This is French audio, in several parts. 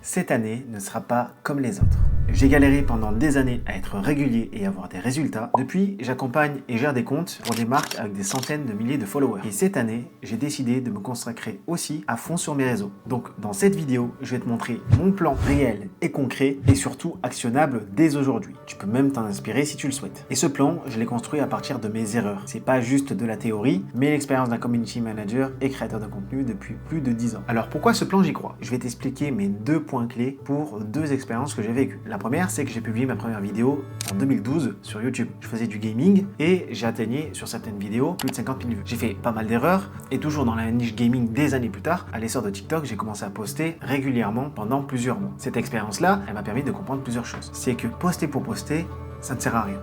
Cette année ne sera pas comme les autres. J'ai galéré pendant des années à être régulier et avoir des résultats. Depuis, j'accompagne et gère des comptes pour des marques avec des centaines de milliers de followers. Et cette année, j'ai décidé de me consacrer aussi à fond sur mes réseaux. Donc dans cette vidéo, je vais te montrer mon plan réel et concret et surtout actionnable dès aujourd'hui. Tu peux même t'en inspirer si tu le souhaites. Et ce plan, je l'ai construit à partir de mes erreurs. C'est pas juste de la théorie, mais l'expérience d'un community manager et créateur de contenu depuis plus de 10 ans. Alors pourquoi ce plan j'y crois? Je vais t'expliquer mes 2 points clés pour 2 expériences que j'ai vécues. La première, c'est que j'ai publié ma première vidéo en 2012 sur YouTube. Je faisais du gaming et j'ai atteigné sur certaines vidéos plus de 50 000 vues. J'ai fait pas mal d'erreurs et toujours dans la niche gaming des années plus tard, à l'essor de TikTok, j'ai commencé à poster régulièrement pendant plusieurs mois. Cette expérience-là, elle m'a permis de comprendre plusieurs choses. C'est que poster pour poster, ça ne sert à rien.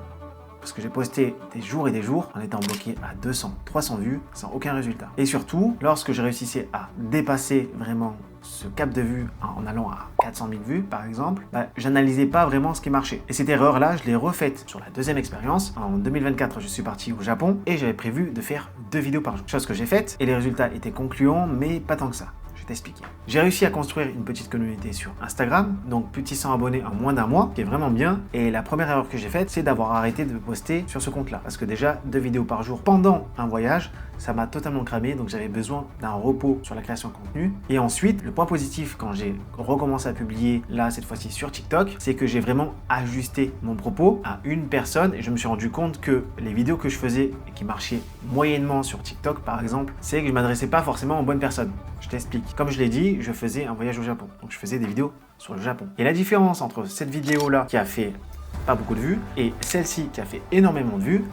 Parce que j'ai posté des jours et des jours en étant bloqué à 200, 300 vues sans aucun résultat. Et surtout, lorsque je réussissais à dépasser vraiment ce cap de vue en allant à 400 000 vues par exemple, j'analysais pas vraiment ce qui marchait. Et cette erreur-là, je l'ai refaite sur la deuxième expérience. En 2024, je suis parti au Japon et j'avais prévu de faire 2 vidéos par jour. Chose que j'ai faite et les résultats étaient concluants, mais pas tant que ça. T'expliquer. J'ai réussi à construire une petite communauté sur Instagram, donc plus de 600 abonnés en moins d'un mois, qui est vraiment bien. Et la première erreur que j'ai faite, c'est d'avoir arrêté de poster sur ce compte-là. Parce que déjà, 2 vidéos par jour pendant un voyage, ça m'a totalement cramé, donc j'avais besoin d'un repos sur la création de contenu. Et ensuite, le point positif quand j'ai recommencé à publier, là cette fois-ci sur TikTok, c'est que j'ai vraiment ajusté mon propos à une personne et je me suis rendu compte que les vidéos que je faisais et qui marchaient moyennement sur TikTok par exemple, c'est que je ne m'adressais pas forcément aux bonnes personnes. Je t'explique. Comme je l'ai dit, je faisais un voyage au Japon, donc je faisais des vidéos sur le Japon. Et la différence entre cette vidéo-là qui a fait pas beaucoup de vues et celle-ci qui a fait énormément de vues,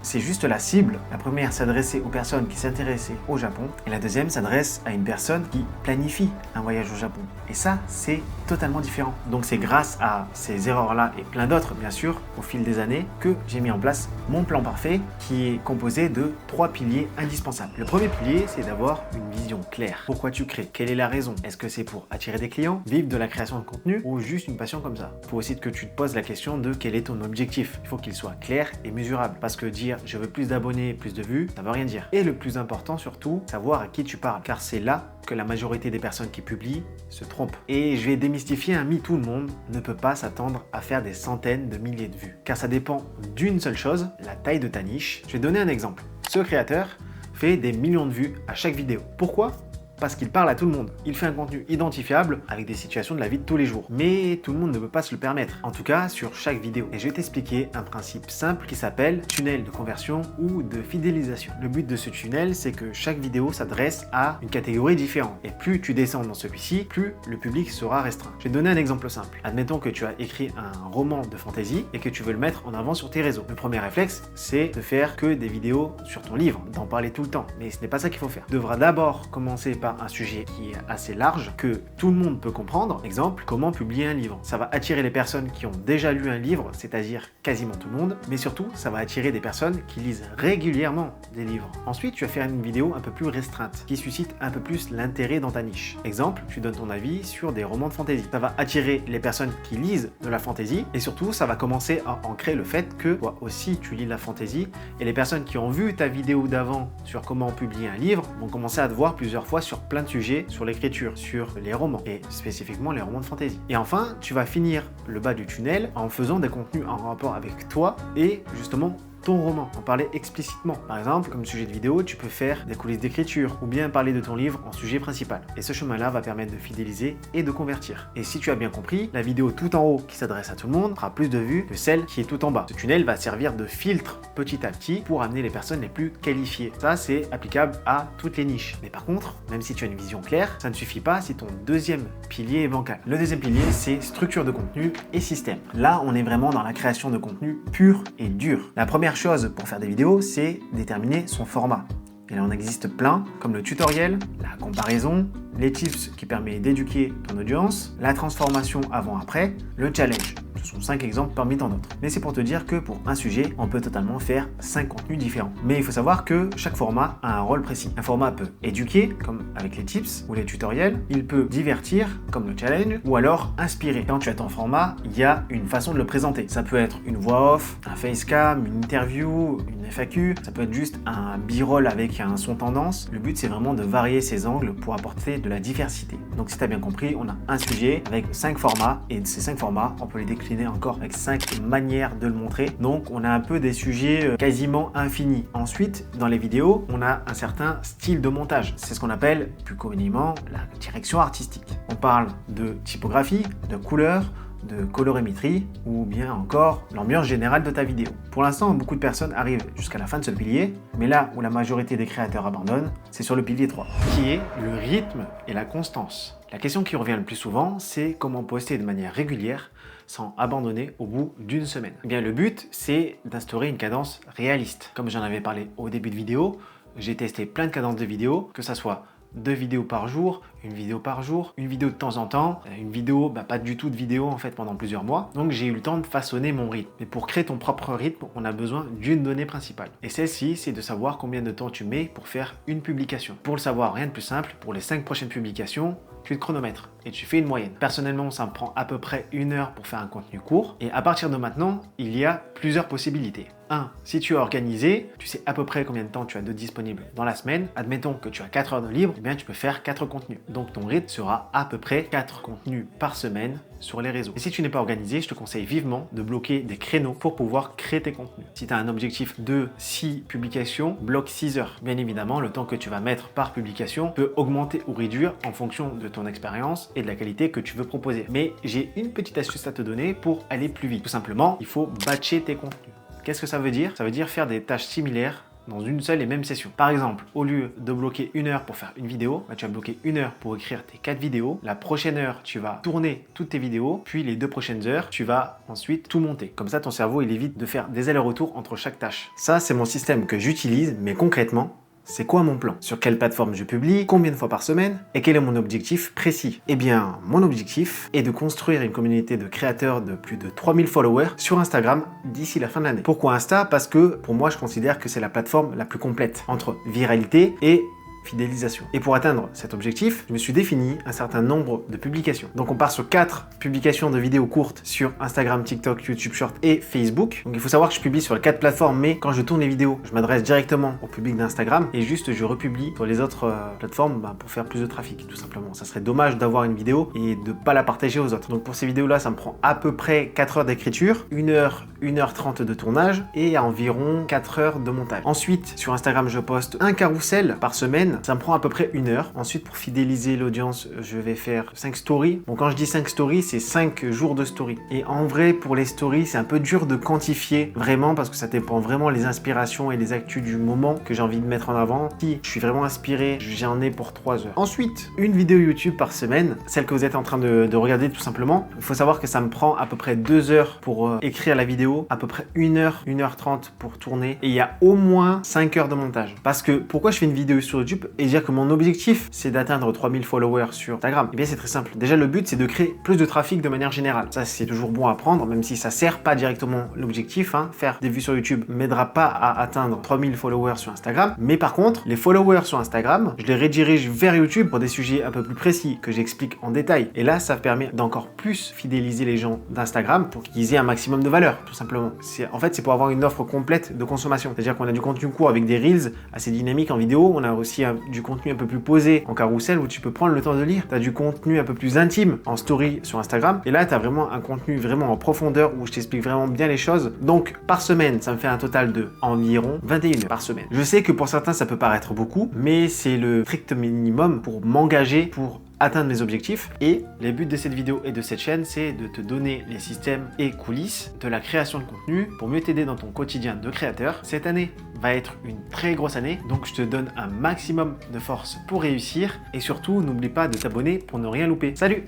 c'est juste la cible. La première s'adressait aux personnes qui s'intéressaient au Japon et la deuxième s'adresse à une personne qui planifie un voyage au Japon. Et ça, c'est totalement différent. Donc c'est grâce à ces erreurs-là et plein d'autres, bien sûr, au fil des années, que j'ai mis en place mon plan parfait qui est composé de 3 piliers indispensables. Le premier pilier, c'est d'avoir une vision claire. Pourquoi tu crées? Quelle est la raison? Est-ce que c'est pour attirer des clients, vivre de la création de contenu ou juste une passion comme ça? Il faut aussi que tu te poses la question de quel est ton objectif. Il faut qu'il soit clair et mesurable parce que dire je veux plus d'abonnés, plus de vues, ça veut rien dire. Et le plus important surtout, savoir à qui tu parles, car c'est là que la majorité des personnes qui publient se trompent. Et je vais démystifier un mythe, tout le monde ne peut pas s'attendre à faire des centaines de milliers de vues, car ça dépend d'une seule chose, la taille de ta niche. Je vais donner un exemple. Ce créateur fait des millions de vues à chaque vidéo. Pourquoi ? Parce qu'il parle à tout le monde. Il fait un contenu identifiable avec des situations de la vie de tous les jours. Mais tout le monde ne peut pas se le permettre. En tout cas, sur chaque vidéo. Et je vais t'expliquer un principe simple qui s'appelle tunnel de conversion ou de fidélisation. Le but de ce tunnel, c'est que chaque vidéo s'adresse à une catégorie différente. Et plus tu descends dans celui-ci, plus le public sera restreint. Je vais te donner un exemple simple. Admettons que tu as écrit un roman de fantasy et que tu veux le mettre en avant sur tes réseaux. Le premier réflexe, c'est de faire que des vidéos sur ton livre, d'en parler tout le temps. Mais ce n'est pas ça qu'il faut faire. Tu devras d'abord commencer par un sujet qui est assez large, que tout le monde peut comprendre. Exemple, comment publier un livre. Ça va attirer les personnes qui ont déjà lu un livre, c'est-à-dire quasiment tout le monde, mais surtout, ça va attirer des personnes qui lisent régulièrement des livres. Ensuite, tu vas faire une vidéo un peu plus restreinte, qui suscite un peu plus l'intérêt dans ta niche. Exemple, tu donnes ton avis sur des romans de fantasy. Ça va attirer les personnes qui lisent de la fantasy, et surtout, ça va commencer à ancrer le fait que toi aussi, tu lis la fantasy, et les personnes qui ont vu ta vidéo d'avant sur comment publier un livre vont commencer à te voir plusieurs fois sur plein de sujets, sur l'écriture, sur les romans et spécifiquement les romans de fantasy. Et enfin, tu vas finir le bas du tunnel en faisant des contenus en rapport avec toi et justement ton roman, en parler explicitement. Par exemple, comme sujet de vidéo, tu peux faire des coulisses d'écriture ou bien parler de ton livre en sujet principal. Et ce chemin-là va permettre de fidéliser et de convertir. Et si tu as bien compris, la vidéo tout en haut qui s'adresse à tout le monde fera plus de vues que celle qui est tout en bas. Ce tunnel va servir de filtre petit à petit pour amener les personnes les plus qualifiées. Ça, c'est applicable à toutes les niches. Mais par contre, même si tu as une vision claire, ça ne suffit pas si ton deuxième pilier est bancal. Le deuxième pilier, c'est structure de contenu et système. Là, on est vraiment dans la création de contenu pur et dur. La première chose pour faire des vidéos, c'est déterminer son format. Et là, on existe plein, comme le tutoriel, la comparaison, les tips qui permettent d'éduquer ton audience, la transformation avant-après, le challenge. Ce sont 5 exemples parmi tant d'autres. Mais c'est pour te dire que pour un sujet, on peut totalement faire 5 contenus différents. Mais il faut savoir que chaque format a un rôle précis. Un format peut éduquer, comme avec les tips ou les tutoriels. Il peut divertir, comme le challenge, ou alors inspirer. Quand tu as ton format, il y a une façon de le présenter. Ça peut être une voix off, un facecam, une interview, une une FAQ, ça peut être juste un b-roll avec un son tendance. Le but, c'est vraiment de varier ces angles pour apporter de la diversité. Donc si tu as bien compris, on a un sujet avec 5 formats et de ces 5 formats, on peut les décliner encore avec 5 manières de le montrer. Donc on a un peu des sujets quasiment infinis. Ensuite, dans les vidéos, on a un certain style de montage. C'est ce qu'on appelle plus communément la direction artistique. On parle de typographie, de couleur, de colorimétrie ou bien encore l'ambiance générale de ta vidéo. Pour l'instant, beaucoup de personnes arrivent jusqu'à la fin de ce pilier, mais là où la majorité des créateurs abandonnent, c'est sur le pilier 3, qui est le rythme et la constance. La question qui revient le plus souvent, c'est comment poster de manière régulière sans abandonner au bout d'une semaine. Eh bien, le but, c'est d'instaurer une cadence réaliste. Comme j'en avais parlé au début de vidéo, j'ai testé plein de cadences de vidéos, que ça soit 2 vidéos par jour, une vidéo par jour, une vidéo de temps en temps, une vidéo, pas du tout de vidéo en fait pendant plusieurs mois. Donc j'ai eu le temps de façonner mon rythme. Mais pour créer ton propre rythme, on a besoin d'une donnée principale. Et celle-ci, c'est de savoir combien de temps tu mets pour faire une publication. Pour le savoir, rien de plus simple, pour les 5 prochaines publications, tu te chronomètres et tu fais une moyenne. Personnellement, ça me prend à peu près 1 heure pour faire un contenu court. Et à partir de maintenant, il y a plusieurs possibilités. 1. Si tu es organisé, tu sais à peu près combien de temps tu as de disponible dans la semaine. Admettons que tu as 4 heures de libre, eh bien tu peux faire 4 contenus. Donc ton rythme sera à peu près 4 contenus par semaine sur les réseaux. Et si tu n'es pas organisé, je te conseille vivement de bloquer des créneaux pour pouvoir créer tes contenus. Si tu as un objectif de 6 publications, bloque 6 heures. Bien évidemment, le temps que tu vas mettre par publication peut augmenter ou réduire en fonction de ton expérience et de la qualité que tu veux proposer. Mais j'ai une petite astuce à te donner pour aller plus vite. Tout simplement, il faut batcher tes contenus. Qu'est-ce que ça veut dire? Ça veut dire faire des tâches similaires dans une seule et même session. Par exemple, au lieu de bloquer 1 heure pour faire une vidéo, tu vas bloquer 1 heure pour écrire tes 4 vidéos. La prochaine heure, tu vas tourner toutes tes vidéos. Puis les 2 prochaines heures, tu vas ensuite tout monter. Comme ça, ton cerveau, il évite de faire des allers-retours entre chaque tâche. Ça, c'est mon système que j'utilise, mais concrètement, c'est quoi mon plan? Sur quelle plateforme je publie? Combien de fois par semaine? Et quel est mon objectif précis? Eh bien, mon objectif est de construire une communauté de créateurs de plus de 3000 followers sur Instagram d'ici la fin de l'année. Pourquoi Insta? Parce que pour moi, je considère que c'est la plateforme la plus complète entre viralité et fidélisation. Et pour atteindre cet objectif, je me suis défini un certain nombre de publications. Donc on part sur 4 publications de vidéos courtes sur Instagram, TikTok, YouTube Short et Facebook. Donc il faut savoir que je publie sur les 4 plateformes, mais quand je tourne les vidéos, je m'adresse directement au public d'Instagram et juste je republie sur les autres plateformes pour faire plus de trafic, tout simplement. Ça serait dommage d'avoir une vidéo et de pas la partager aux autres. Donc pour ces vidéos-là, ça me prend à peu près 4 heures d'écriture, 1 heure, 1h30 de tournage et environ 4 heures de montage. Ensuite, sur Instagram, je poste un carrousel par semaine. Ça me prend à peu près 1 heure. Ensuite, pour fidéliser l'audience, je vais faire 5 stories. Bon, quand je dis 5 stories, c'est 5 jours de stories. Et en vrai, pour les stories, c'est un peu dur de quantifier vraiment parce que ça dépend vraiment les inspirations et les actus du moment que j'ai envie de mettre en avant. Si je suis vraiment inspiré, j'en ai pour 3 heures. Ensuite, une vidéo YouTube par semaine, celle que vous êtes en train de regarder tout simplement. Il faut savoir que ça me prend à peu près 2 heures pour écrire la vidéo, à peu près 1 heure, 1h30 pour tourner. Et il y a au moins 5 heures de montage. Parce que pourquoi je fais une vidéo sur YouTube et dire que mon objectif, c'est d'atteindre 3000 followers sur Instagram? Eh bien, c'est très simple. Déjà, le but, c'est de créer plus de trafic de manière générale. Ça, c'est toujours bon à prendre, même si ça sert pas directement l'objectif. Faire des vues sur YouTube m'aidera pas à atteindre 3000 followers sur Instagram. Mais par contre, les followers sur Instagram, je les redirige vers YouTube pour des sujets un peu plus précis que j'explique en détail. Et là, ça permet d'encore plus fidéliser les gens d'Instagram pour qu'ils aient un maximum de valeur, tout simplement. En fait, c'est pour avoir une offre complète de consommation. C'est-à-dire qu'on a du contenu court avec des reels assez dynamiques en vidéo. On a aussi du contenu un peu plus posé en carrousel où tu peux prendre le temps de lire. Tu as du contenu un peu plus intime en story sur Instagram. Et là, tu as vraiment un contenu vraiment en profondeur où je t'explique vraiment bien les choses. Donc, par semaine, ça me fait un total de environ 21 heures par semaine. Je sais que pour certains, ça peut paraître beaucoup, mais c'est le strict minimum pour m'engager, pour atteindre mes objectifs. Et les buts de cette vidéo et de cette chaîne, c'est de te donner les systèmes et coulisses de la création de contenu pour mieux t'aider dans ton quotidien de créateur. Cette année va être une très grosse année, donc je te donne un maximum de force pour réussir et surtout n'oublie pas de t'abonner pour ne rien louper. Salut!